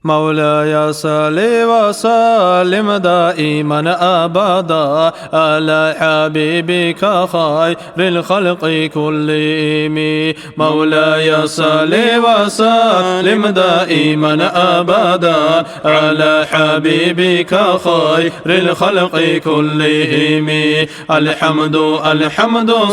مولاي صل وسلم دائما أبدا على حبيبك خير الخلق كلهم. مولاي صل وسلم دائما أبدا على حبيبك خير الخلق كلهم. الحمد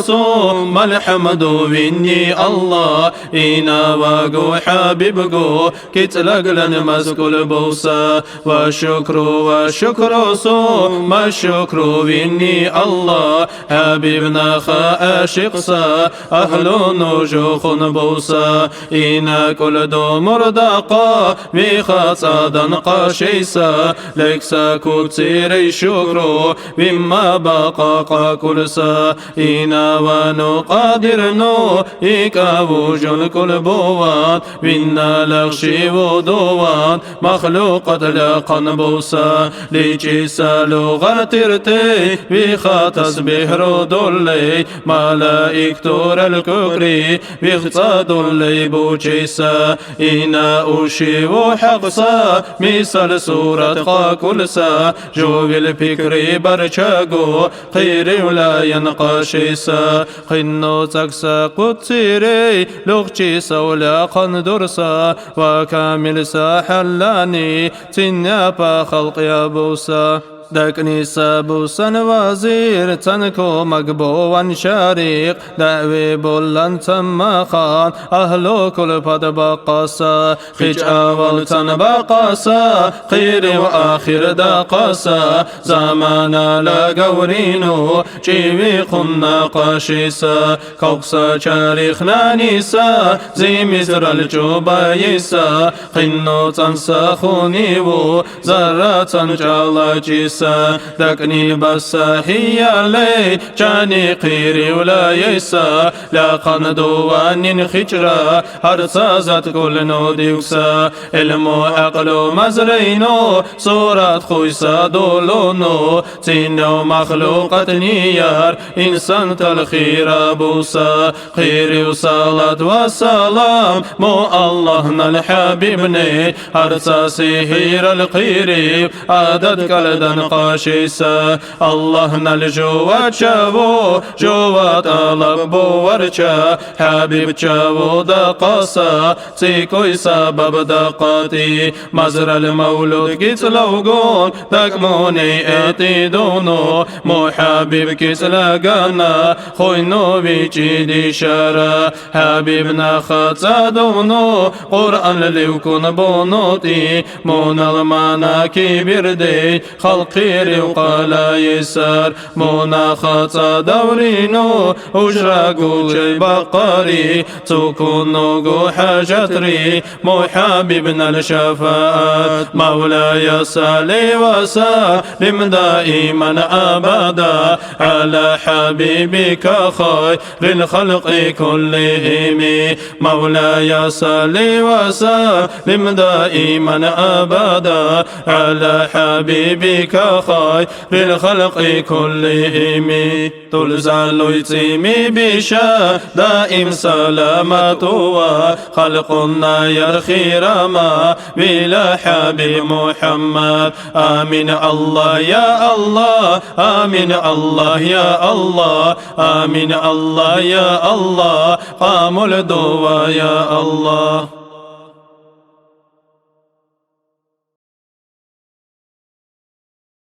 ثم الحمد مني الله إنا وقو حبيبكو كتلقلن مسكول بوسا وشكر ثم الشكر مني الله حبيبنا خاشقسا أهل نجوخ بوسا إنا كل دمر دقا بخصادا قشيسا لكسا كتير شكر بما بقى كلسا إنا ونقادر نو إيكا وجل كل بوان بنا لغشي ودوان مخلوقات لقن بوسا لجيسا لغة ترتي بخا تسبيح ردولي ملائك تور الككري بخصاد اللي بوجيسا إنا أشي وحقسا مثل سورة قاكلسا جو بالفكر برشاقو خيري ولا ينقاشيسا خنو تكسا قدسيري لغجيسا ولا قندرسا وكامل حلاني تنيا خلق يا بوسا دكني سابوسا وزير تنكو مقبوان شريق دعوي بولان تمخان أهلو كل فد بقاسا خيج أول تنبقاسا خير وآخر دقاسا زمانا لقورينو جيوي قنا قاشيسا كوكسا شاريخنا نيسا زي مزر الجوبايسا خنو تنسخونيو زرة جالاجيسا دكني بس هي لي جاني قيري ولا يسا لا قندوان خجرا هرسازت كل نوديوسا علمو عقلو مزرينو صورة خويسا دولونو تينو مخلوقات نيار إنسان تالخير بوسا خيري وصلاة وسلام مو الله الحبيبني هرساسي هير القيري عدد كالدن قاشيسا الله نلجو وشاو جوا طلب ورشا حبيب شاو دقاسا تيكوي سبب دقاتي مزر المولود كتلوغون دكموني اتيدونو مو حبيب كتلقانا خوينو بيجي شارا حبيبنا خاتدونو قرآن ليكون بونوتي مون المانا كبير دي خلقيري وقالا يسار مونا خطا دورينو وشراقو جي بقاري تكونو حاجتري مو حبيبنا الشفاعات مولاي صلي وسلم دائما أبدا على حبيبك خير الخلق كلهم مولاي صلي وسلم دائما أبدا على حبيبك خير الخلق كلهم تلزل يتيمي بشا دائم سلامته خلقنا يرخي رما بلا حبيب محمد آمين الله يا الله آمين الله يا الله آمين الله يا الله قام الدوا يا الله.